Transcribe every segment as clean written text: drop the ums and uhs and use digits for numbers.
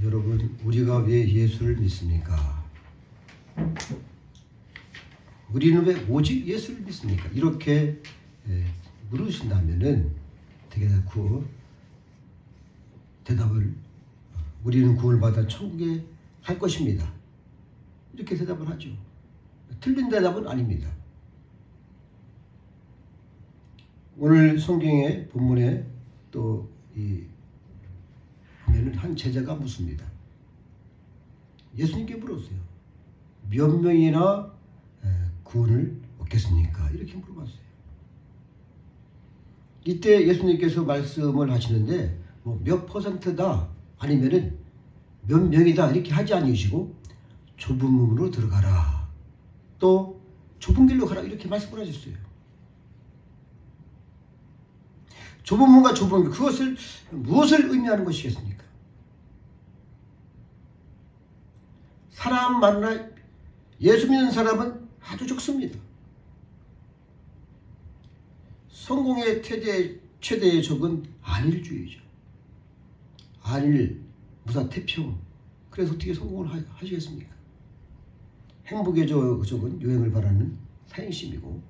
여러분, 우리가 왜 예수를 믿습니까? 우리는 왜 오직 예수를 믿습니까? 이렇게 물으신다면은 되게 그 대답을 우리는 구원을 받아 천국에 갈 것입니다. 이렇게 대답을 하죠. 틀린 대답은 아닙니다. 오늘 성경의 본문에 또 보면은 한 제자가 묻습니다. 예수님께 물었어요. 몇 명이나 구원을 얻겠습니까? 이렇게 물어봤어요. 이때 예수님께서 말씀을 하시는데 뭐 몇 퍼센트다 아니면은 몇 명이다 이렇게 하지 않으시고 좁은 문으로 들어가라. 또 좁은 길로 가라 이렇게 말씀을 하셨어요. 좁은 문과 좁은 길, 그것을 무엇을 의미하는 것이겠습니까? 사람 만나 예수 믿는 사람은 아주 적습니다. 성공의 최대의 적은 안일주의죠. 안일, 무사태평. 그래서 어떻게 성공을 하시겠습니까? 행복의 적은 요행을 바라는 사행심이고,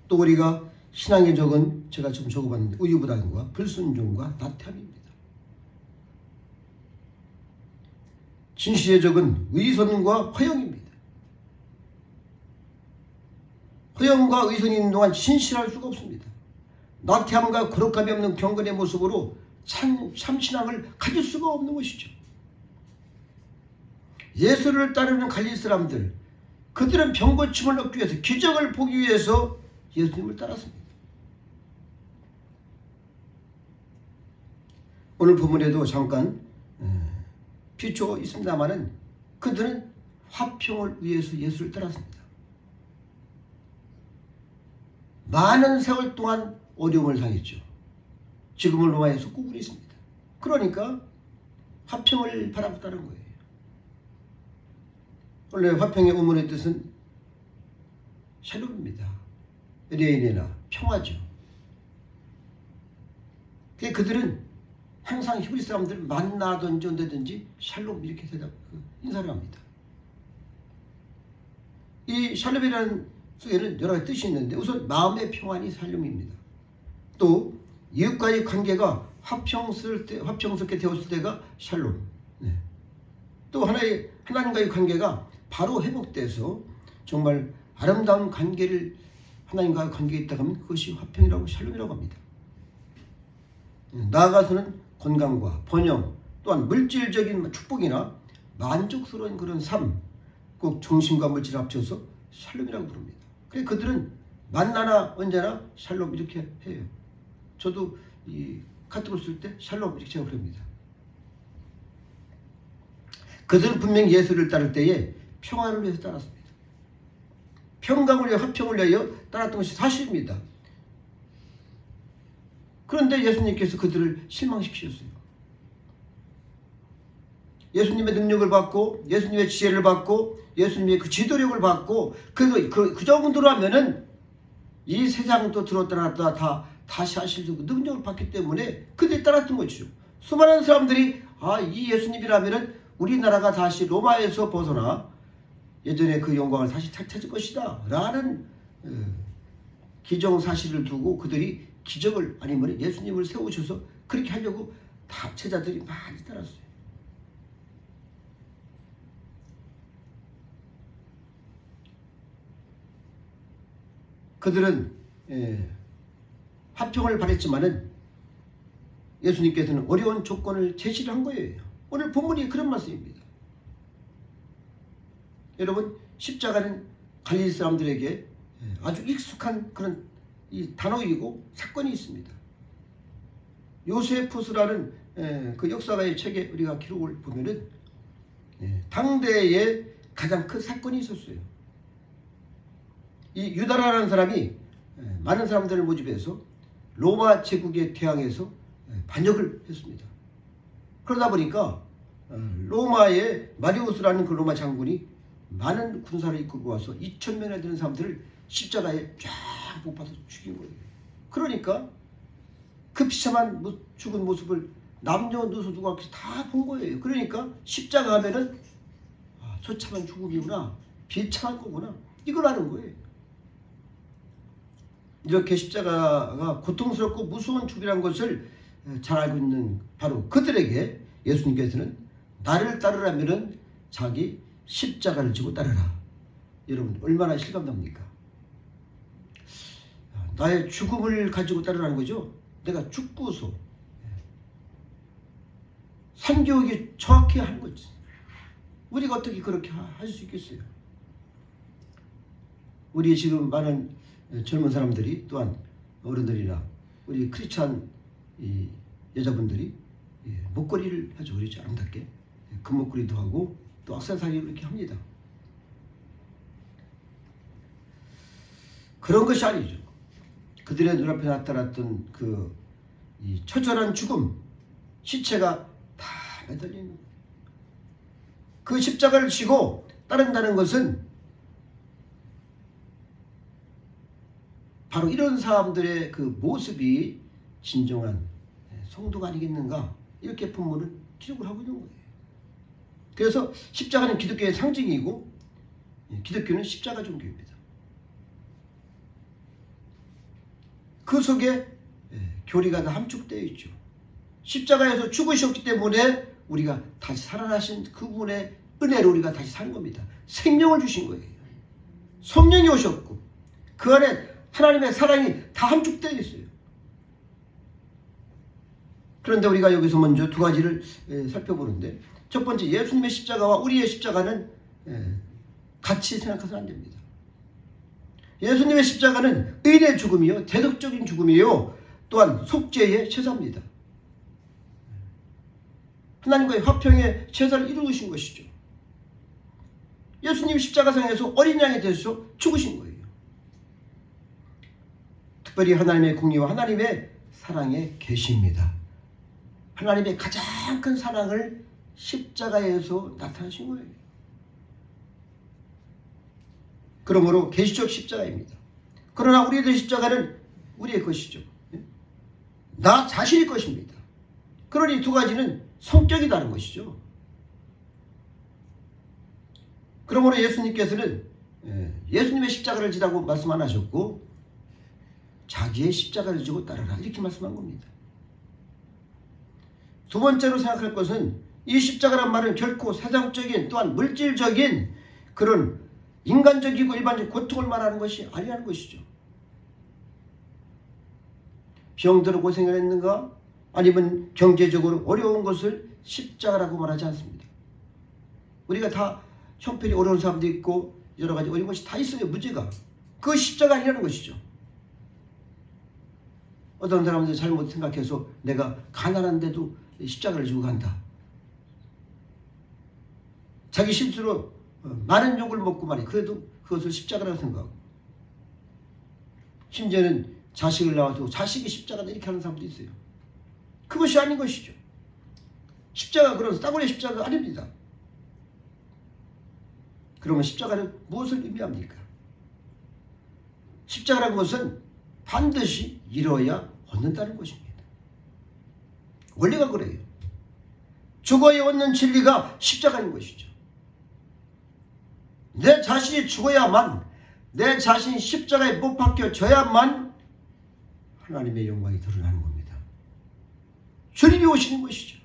또 우리가 신앙의 적은 제가 좀 적어봤는데 우유부단과 불순종과 나태함입니다. 진실의 적은 의선과 허영입니다. 허영과 의선이 있는 동안 진실할 수가 없습니다. 나태함과 거룩함이 없는 경건의 모습으로 참신앙을 가질 수가 없는 것이죠. 예수를 따르는 갈릴 사람들, 그들은 병고침을 얻기 위해서, 기적을 보기 위해서 예수님을 따랐습니다. 오늘 본문에도 잠깐 비추어 있습니다마는 그들은 화평을 위해서 예수를 따랐습니다. 많은 세월 동안 어려움을 당했죠. 지금은 로마에 속국으로 있습니다. 그러니까 화평을 바라봤다는 거예요. 원래 화평의 원문의 뜻은 샬롬입니다. 레인이나 평화죠. 그들은 항상 히브리 사람들 만나든지 언제든지 샬롬 이렇게 인사를 합니다. 이 샬롬이라는 속에는 여러 가지 뜻이 있는데 우선 마음의 평안이 샬롬입니다. 또 이웃과의 관계가 화평스럽게 되었을 때가 샬롬. 네. 또 하나님과의 관계가 바로 회복돼서 정말 아름다운 관계를 하나님과의 관계에 있다 하면 그것이 화평이라고 샬롬이라고 합니다. 나아가서는 건강과 번영 또한 물질적인 축복이나 만족스러운 그런 삶, 꼭 정신과 물질을 합쳐서 샬롬이라고 부릅니다. 그래서 그들은 만나나 언제나 샬롬 이렇게 해요. 저도 이 카톡을 쓸 때 샬롬 이렇게 제가 부릅니다. 그들은 분명히 예수를 따를 때에 평안을 위해서 따랐습니다. 평강을 위해 화평을 위하여 따랐던 것이 사실입니다. 그런데 예수님께서 그들을 실망시키셨어요. 예수님의 능력을 받고 예수님의 지혜를 받고 예수님의 그 지도력을 받고 그 정도로 하면은 이 세상도 들었다 놨다 다시 하실 수 있는 능력을 받기 때문에 그들이 따랐던 것이죠. 수많은 사람들이 이 예수님이라면은 우리나라가 다시 로마에서 벗어나 예전에 그 영광을 다시 찾을 것이다 라는 기정사실을 두고 그들이 기적을 아니면 예수님을 세우셔서 그렇게 하려고 다 제자들이 많이 따랐어요. 그들은 화평을 바랬지만은 예수님께서는 어려운 조건을 제시를 한 거예요. 오늘 본문이 그런 말씀입니다. 여러분, 십자가는 갈릴리 사람들에게 아주 익숙한 그런 이 단어이고 사건이 있습니다. 요세푸스라는 그 역사가의 책에 우리가 기록을 보면은 당대에 가장 큰 사건이 있었어요. 이 유다라는 사람이 많은 사람들을 모집해서 로마 제국에 대항해서 반역을 했습니다. 그러다 보니까 로마의 마리우스라는 그 로마 장군이 많은 군사를 이끌고 와서 2,000명이나 되는 사람들을 십자가에 쫙 못 박아서 죽인 거예요. 그러니까 그 비참한 죽은 모습을 남녀노소 누가 다 본 거예요. 그러니까 십자가 하면은 처참한 죽음이구나, 비참한 거구나, 이걸 아는 거예요. 이렇게 십자가가 고통스럽고 무서운 죽이라는 것을 잘 알고 있는 바로 그들에게 예수님께서는 나를 따르라면은 자기 십자가를 지고 따르라. 여러분 얼마나 실감납니까? 나의 죽음을 가지고 따르라는 거죠. 내가 죽고서 산교육이 정확히 하는 거지. 우리가 어떻게 그렇게 할 수 있겠어요? 우리 지금 많은 젊은 사람들이 또한 어른들이나 우리 크리스찬 여자분들이 목걸이를 하죠. 그렇죠. 아름답게 금목걸이도 하고 또 액세서리를 이렇게 합니다. 그런 것이 아니죠. 그들의 눈앞에 나타났던 그 처절한 죽음, 시체가 다 매달리는 그 십자가를 지고 따른다는 것은 바로 이런 사람들의 그 모습이 진정한 성도가 아니겠는가, 이렇게 본문은 기록을 하고 있는 거예요. 그래서 십자가는 기독교의 상징이고 기독교는 십자가 종교입니다. 그 속에 교리가 다 함축되어 있죠. 십자가에서 죽으셨기 때문에 우리가 다시 살아나신 그분의 은혜로 우리가 다시 산 겁니다. 생명을 주신 거예요. 성령이 오셨고 그 안에 하나님의 사랑이 다 함축되어 있어요. 그런데 우리가 여기서 먼저 두 가지를 살펴보는데, 첫 번째, 예수님의 십자가와 우리의 십자가는 같이 생각해서는 안 됩니다. 예수님의 십자가는 의인의 죽음이요, 대덕적인 죽음이요, 또한 속죄의 제사입니다. 하나님과의 화평의 제사를 이루신 것이죠. 예수님 십자가상에서 어린 양이 되셔서 죽으신 거예요. 특별히 하나님의 공의와 하나님의 사랑의 계시입니다. 하나님의 가장 큰 사랑을 십자가에서 나타내신 거예요. 그러므로 계시적 십자가입니다. 그러나 우리의 십자가는 우리의 것이죠. 나 자신의 것입니다. 그러니 두 가지는 성격이 다른 것이죠. 그러므로 예수님께서는 예수님의 십자가를 지라고 말씀 안 하셨고 자기의 십자가를 지고 따르라, 이렇게 말씀한 겁니다. 두 번째로 생각할 것은 이 십자가란 말은 결코 세상적인 또한 물질적인 그런 인간적이고 일반적 고통을 말하는 것이 아니라는 것이죠. 병들어 고생을 했는가, 아니면 경제적으로 어려운 것을 십자가라고 말하지 않습니다. 우리가 다 형편이 어려운 사람도 있고 여러 가지 어려운 것이 다 있어요. 문제가 그 십자가 아니라는 것이죠. 어떤 사람들이 잘못 생각해서 내가 가난한데도 십자가를 지고 간다. 자기 실수로 많은 욕을 먹고 말이야. 그래도 그것을 십자가라고 생각하고, 심지어는 자식을 낳아서 자식이 십자가다 이렇게 하는 사람도 있어요. 그것이 아닌 것이죠. 십자가, 그런 싸구려 십자가가 아닙니다. 그러면 십자가는 무엇을 의미합니까? 십자가라는 것은 반드시 이뤄야 얻는다는 것입니다. 원리가 그래요. 죽어야 얻는 진리가 십자가인 것이죠. 내 자신이 죽어야만, 내 자신이 십자가에 못 박혀져야만 하나님의 영광이 드러나는 겁니다. 주님이 오시는 것이죠.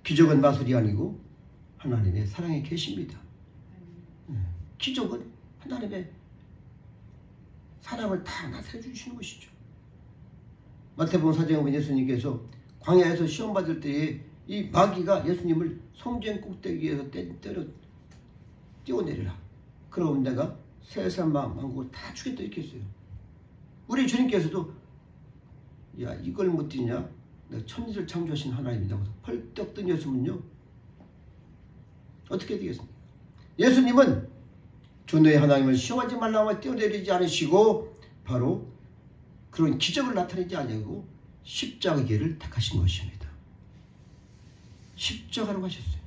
기적은 마술이 아니고 하나님의 사랑의 계시입니다. 기적은 하나님의 사랑을 다 나타내 주시는 것이죠. 마태복음 4장에 보면 예수님께서 광야에서 시험 받을 때에 이 마귀가 예수님을 성전 꼭대기에서 때려 띄워내리라. 그러면 내가 세상 만국을 다 주겠다 이렇게 했어요. 우리 주님께서도 야 이걸 못 뛰냐? 내가 천지를 창조하신 하나님이다. 펄떡 뜬 예수님은요 어떻게 되겠습니까? 예수님은 존귀의 하나님을 시험하지 말라고 띄워내리지 않으시고 바로 그런 기적을 나타내지 않으려고 십자가의 길을 택하신 것입니다. 십자가로 가셨어요.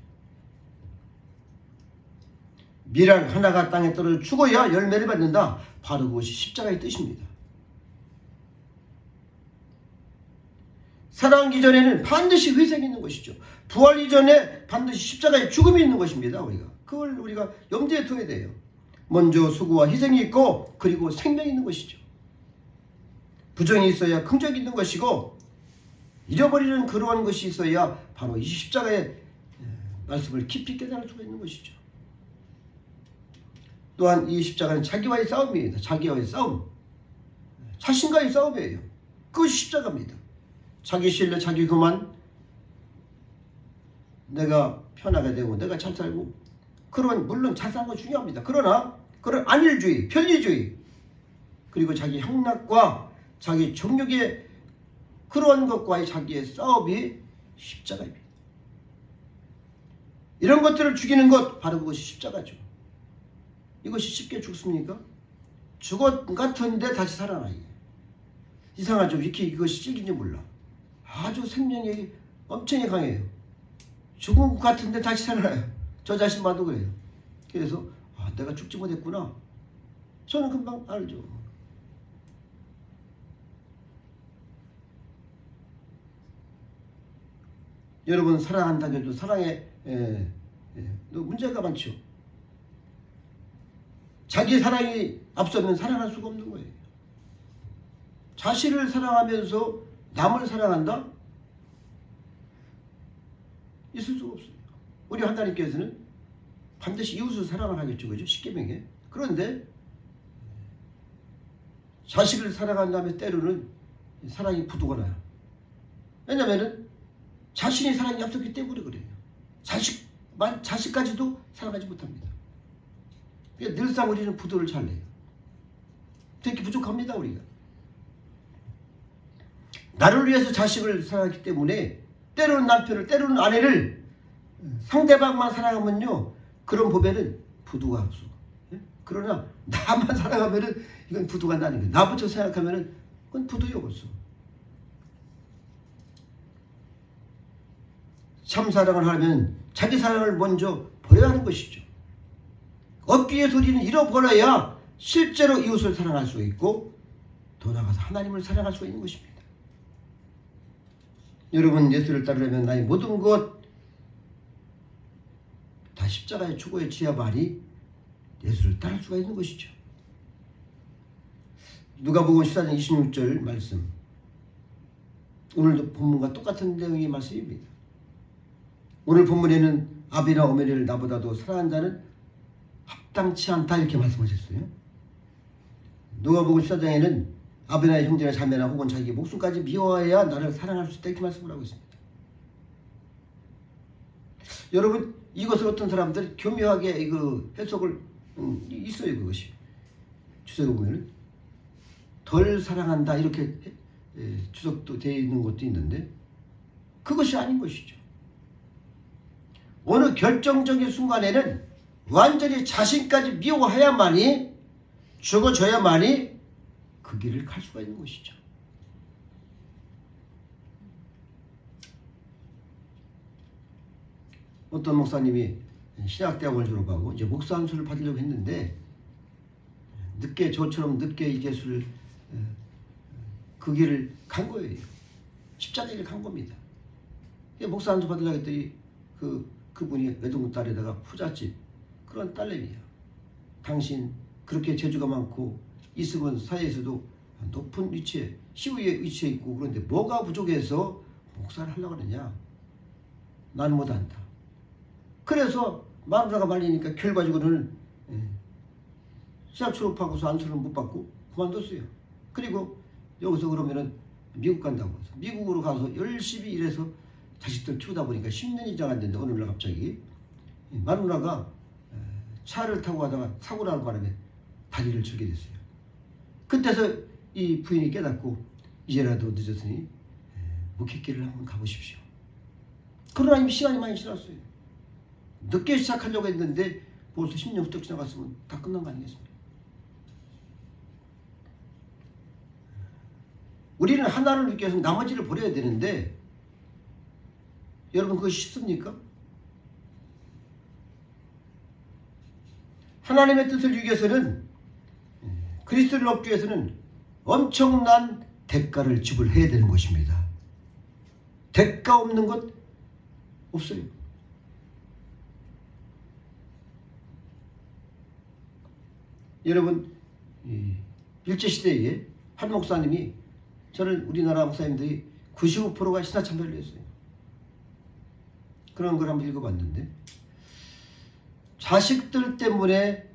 밀알 하나가 땅에 떨어져 죽어야 열매를 받는다. 바로 그것이 십자가의 뜻입니다. 사랑하기 전에는 반드시 회생이 있는 것이죠. 부활 이전에 반드시 십자가의 죽음이 있는 것입니다. 그걸 우리가 염두에 둬야 돼요. 먼저 수고와 희생이 있고 그리고 생명이 있는 것이죠. 부정이 있어야 긍정이 있는 것이고 잃어버리는 그러한 것이 있어야 바로 이 십자가의 말씀을 깊이 깨달을 수가 있는 것이죠. 또한 이 십자가는 자기와의 싸움입니다. 자기와의 싸움. 자신과의 싸움이에요. 그것이 십자가입니다. 자기 신뢰, 자기 교만, 내가 편하게 되고 내가 잘 살고 그런 물론 잘 사는 건 중요합니다. 그러나 그런 안일주의, 편리주의 그리고 자기 향락과 자기 정욕의 그런 것과의 자기의 싸움이 십자가입니다. 이런 것들을 죽이는 것 바로 그것이 십자가죠. 이것이 쉽게 죽습니까? 죽었 같은데 다시 살아나요. 이상하죠. 이렇게 이것이 질긴지 몰라. 아주 생명력이 엄청 강해요. 죽은 것 같은데 다시 살아나요. 저 자신 봐도 그래요. 그래서 내가 죽지 못했구나. 저는 금방 알죠. 여러분 사랑한다고 해도 사랑에 문제가 많죠. 자기 사랑이 앞서면 사랑할 수가 없는 거예요. 자신을 사랑하면서 남을 사랑한다? 있을 수가 없어요. 우리 하나님께서는 반드시 이웃을 사랑을 하겠죠. 그죠? 십계명에. 그런데 자식을 사랑한다면 때로는 사랑이 부도가 나요. 왜냐하면 자신이 사랑이 앞섰기 때문에 그래요. 자식까지도 사랑하지 못합니다. 그러니까 늘상 우리는 부도를 잘 내요. 되게 부족합니다. 우리가. 나를 위해서 자식을 사랑하기 때문에 때로는 남편을 때로는 아내를 상대방만 사랑하면요 그런 법에는 부도가 없어. 그러나 나만 사랑하면은 이건 부도가 나는 거예요. 나부터 생각하면은 그건 부도요 벌써. 참 사랑을 하려면 자기 사랑을 먼저 버려야 하는 것이죠. 얻기의 소리는 잃어버려야 실제로 이웃을 사랑할 수 있고 더 나아가서 하나님을 사랑할 수 있는 것입니다. 여러분 예수를 따르려면 나의 모든 것 다 십자가의 추고의 지하 말이 예수를 따를 수가 있는 것이죠. 누가복음 14장 26절 말씀. 오늘도 본문과 똑같은 내용의 말씀입니다. 오늘 본문에는 아비나 어머니를 나보다도 사랑한 자는 합당치 않다 이렇게 말씀하셨어요. 누가복음 14장에는 아비나 형제나 자매나 혹은 자기 목숨까지 미워해야 나를 사랑할 수 있다 이렇게 말씀을 하고 있습니다. 여러분 이것을 어떤 사람들이 교묘하게 그 해석을 있어요. 그것이 주석에 보면은 덜 사랑한다 이렇게 주석도 되어 있는 것도 있는데 그것이 아닌 것이죠. 어느 결정적인 순간에는 완전히 자신까지 미워해야만이 죽어져야만이 그 길을 갈 수가 있는 것이죠. 어떤 목사님이 신학대학을 졸업하고 이제 목사 안수를 받으려고 했는데 늦게 저처럼 늦게 이 예수를 그 길을 간 거예요. 십자가 길을 간 겁니다. 목사 안수 받으려고 했더니 그분이 외동국 딸에다가 부잣집 그런 딸내미야. 당신 그렇게 재주가 많고 있으면 사회에서도 높은 위치에 시위에 위치해 있고 그런데 뭐가 부족해서 목사를 하려고 하느냐. 난 못한다. 그래서 마누라가 말리니까 결과적으로는 시작 졸업하고서 안수를 못 받고 그만뒀어요. 그리고 여기서 그러면은 미국 간다고 해서 미국으로 가서 열심히 일해서 자식들 키우다 보니까 10년 이상 안 됐는데 어느 날 갑자기 마누라가 차를 타고 가다가 사고 나는 바람에 다리를 절게 됐어요. 그때서 이 부인이 깨닫고 이제라도 늦었으니 목회길을 한번 가보십시오. 그러나 이미 시간이 많이 지났어요. 늦게 시작하려고 했는데 벌써 10년 훌쩍 지나갔으면 다 끝난 거 아니겠습니까? 우리는 하나를 위해서 나머지를 버려야 되는데 여러분 그거 쉽습니까? 하나님의 뜻을 이루기 위해서는 그리스도를 얻기 위해서는 엄청난 대가를 지불해야 되는 것입니다. 대가 없는 것 없어요. 여러분, 일제시대에 한 목사님이, 저는 우리나라 목사님들이 95%가 신사 참배를 했어요. 그런 걸 한번 읽어봤는데, 자식들 때문에,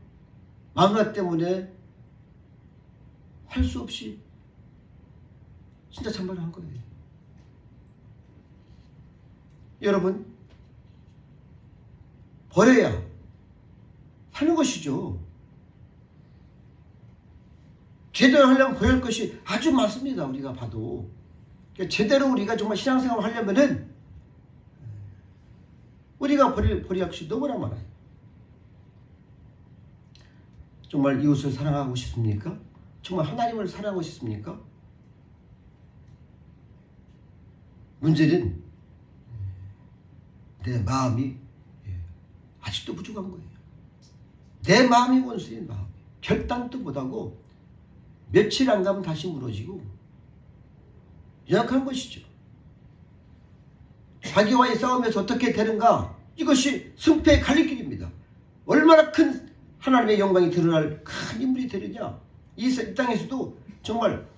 마누라 때문에 할 수 없이 신사 참배를 한 거예요. 여러분, 버려야 사는 것이죠. 제대로 하려면 버릴 것이 아주 많습니다. 우리가 봐도. 그러니까 제대로 우리가 정말 신앙생활을 하려면은 우리가 버릴 것이 너무나 많아요. 정말 이웃을 사랑하고 싶습니까? 정말 하나님을 사랑하고 싶습니까? 문제는 내 마음이 아직도 부족한 거예요. 내 마음이 원수인 마음. 결단도 못하고 며칠 안 가면 다시 무너지고 연약한 것이죠. 자기와의 싸움에서 어떻게 되는가? 이것이 승패의 갈림길입니다. 얼마나 큰 하나님의 영광이 드러날 큰 인물이 되느냐? 이 땅에서도 정말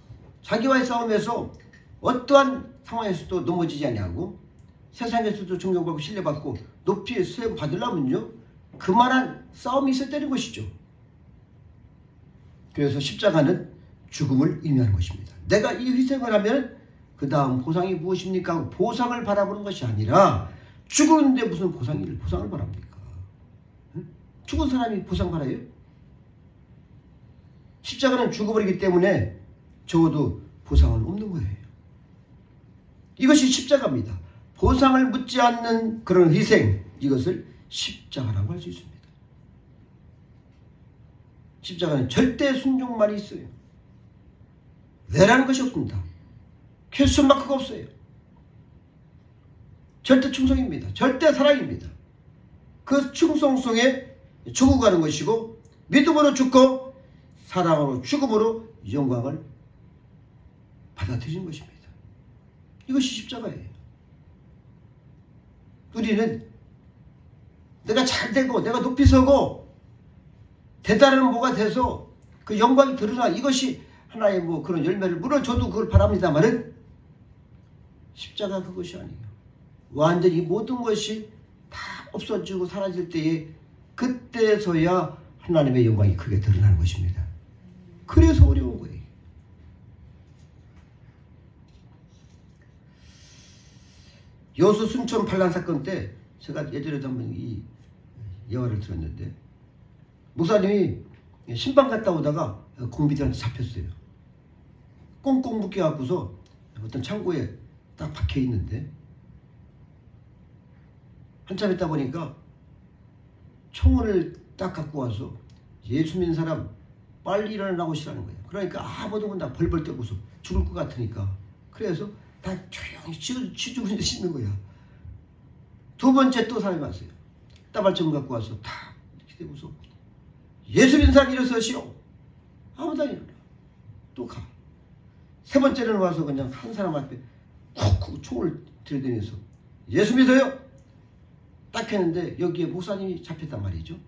자기와의 싸움에서 어떠한 상황에서도 넘어지지 아니하고 세상에서도 존경받고 신뢰받고 높이 수행 받으려면요, 그만한 싸움이 있어야 되는 것이죠. 그래서 십자가는 죽음을 의미하는 것입니다. 내가 이 희생을 하면 그 다음 보상이 무엇입니까? 보상을 바라보는 것이 아니라, 죽었는데 무슨 보상을 바랍니까? 죽은 사람이 보상 바라요? 십자가는 죽어버리기 때문에 적어도 보상은 없는 거예요. 이것이 십자가입니다. 보상을 묻지 않는 그런 희생, 이것을 십자가라고 할 수 있습니다. 십자가는 절대 순종만이 있어요. 왜라는 것이 없습니다. 퀘스천 마크가 없어요. 절대 충성입니다. 절대 사랑입니다. 그 충성 속에 죽어가는 것이고, 믿음으로 죽고 사랑으로 죽음으로 영광을 받아들이는 것입니다. 이것이 십자가예요. 우리는 내가 잘되고 내가 높이 서고 대단한 뭐가 돼서 그 영광이 드러나, 이것이 하나의 뭐 그런 열매를, 물론 저도 그걸 바랍니다만은 십자가 그것이 아니에요. 완전히 모든 것이 다 없어지고 사라질 때에, 그때서야 하나님의 영광이 크게 드러나는 것입니다. 그래서 어려운 거예요. 여수 순천 반란 사건 때 제가 예전에도 한번 이 예화를 들었는데, 목사님이 신방 갔다 오다가 공비들한테 잡혔어요. 꽁꽁 묶여갖고서 어떤 창고에 딱 박혀 있는데, 한참 있다 보니까 총을 딱 갖고 와서 예수 믿는 사람 빨리 일어나고 오시라는 거예요. 그러니까 아무도 다 벌벌 떨고서 죽을 것 같으니까, 그래서 다 조용히 치주고 있는 거야. 두 번째 또 사람이 왔어요. 따발점 갖고 와서 다 이렇게 되고서 예수 믿는 사람 일어서시오. 아무도 안 일어나. 또 가. 세 번째는 와서 그냥 한 사람 앞에 쿡쿡 총을 들이대면서 예수 믿어요? 딱 했는데 여기에 목사님이 잡혔단 말이죠.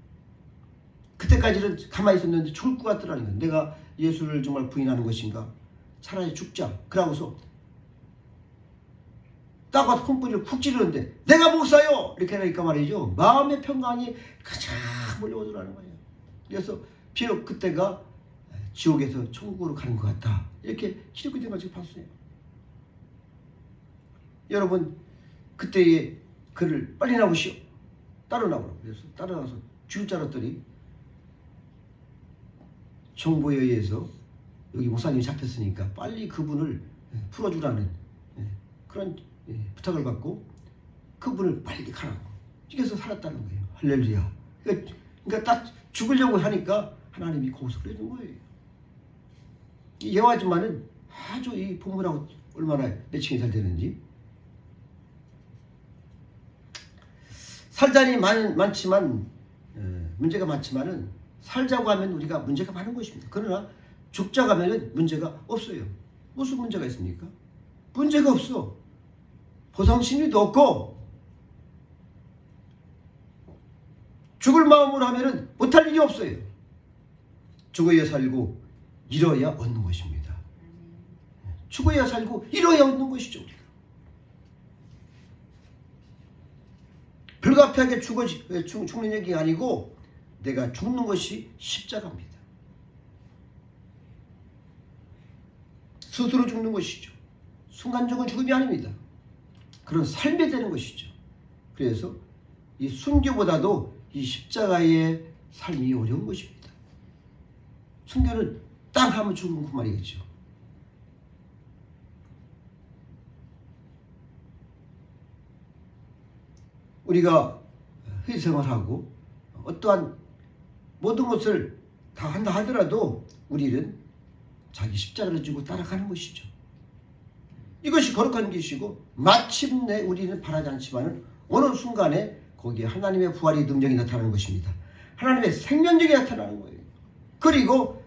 그때까지는 가만히 있었는데 죽을 것 같더라는 거예요. 내가 예수를 정말 부인하는 것인가? 차라리 죽자. 그러고서 딱 와서 콩뿌리를 쿡 찌르는데 내가 목사요! 이렇게 하니까 말이죠. 마음의 평강이 가장 몰려오더라는 거예요. 그래서 비록 그때가 지옥에서 천국으로 가는 것 같다, 이렇게 기록이 된 것을 봤어요. 여러분, 그때의 그를 빨리 나오시오. 따로 나오라고. 그래서 따로 나와서 죽을 줄 알았더니 정보에 의해서 여기 목사님이 잡혔으니까 빨리 그분을 풀어주라는 그런 부탁을 받고 그분을 빨리 가라고. 그래서 살았다는 거예요. 할렐루야. 그러니까 딱 죽으려고 하니까 하나님이 거기서 그래준 거예요. 이 예화지만은 아주 이 본문하고 얼마나 매칭이 잘 되는지. 살자니 많지만, 문제가 많지만은, 살자고 하면 우리가 문제가 많은 것입니다. 그러나 죽자고 하면은 문제가 없어요. 무슨 문제가 있습니까? 문제가 없어. 보상심리도 없고 죽을 마음으로 하면은 못할 일이 없어요. 죽어야 살고 잃어야 얻는 것입니다. 죽어야 살고 잃어야 얻는 것이죠. 불가피하게 죽는 얘기가 아니고 내가 죽는 것이 십자가입니다. 스스로 죽는 것이죠. 순간적인 죽음이 아닙니다. 그런 삶이 되는 것이죠. 그래서 이 순교보다도 이 십자가의 삶이 어려운 것입니다. 순교는 딱 하면 죽은 그 말이겠죠. 우리가 희생을 하고 어떠한 모든 것을 다 한다 하더라도 우리는 자기 십자가를 지고 따라가는 것이죠. 이것이 거룩한 것이고 마침내 우리는 바라지 않지만 어느 순간에 거기에 하나님의 부활의 능력이 나타나는 것입니다. 하나님의 생명력이 나타나는 거예요. 그리고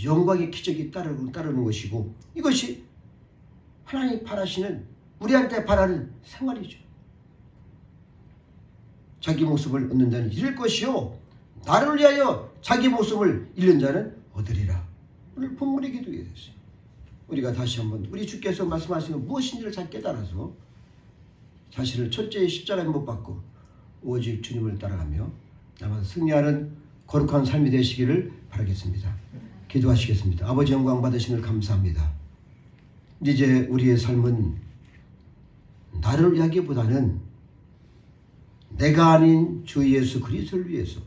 영광의 기적이 따르는 것이고 이것이 하나님이 바라시는 우리한테 바라는 생활이죠. 자기 목숨을 얻는 자는 잃을 것이요 나를 위하여 자기 목숨을 잃는 자는 얻으리라. 오늘 본문의 기도에 됐어요. 우리가 다시 한번 우리 주께서 말씀하시는 무엇인지를 잘 깨달아서 자신을 첫째의 십자가에 못 박고 오직 주님을 따라가며 남아서 승리하는 거룩한 삶이 되시기를 바라겠습니다. 기도하시겠습니다. 아버지 영광 받으시는 감사합니다. 이제 우리의 삶은 나를 위하기보다는 내가 아닌 주 예수 그리스도를 위해서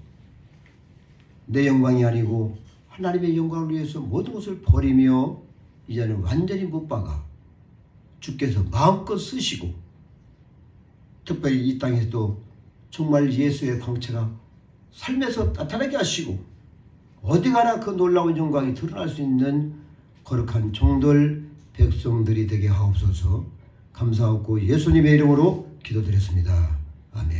내 영광이 아니고 하나님의 영광을 위해서 모든 것을 버리며 이제는 완전히 못 박아 주께서 마음껏 쓰시고 특별히 이 땅에서도 정말 예수의 광채가 삶에서 나타나게 하시고 어디 가나 그 놀라운 영광이 드러날 수 있는 거룩한 종들 백성들이 되게 하옵소서. 감사하고 예수님의 이름으로 기도드렸습니다. 아멘.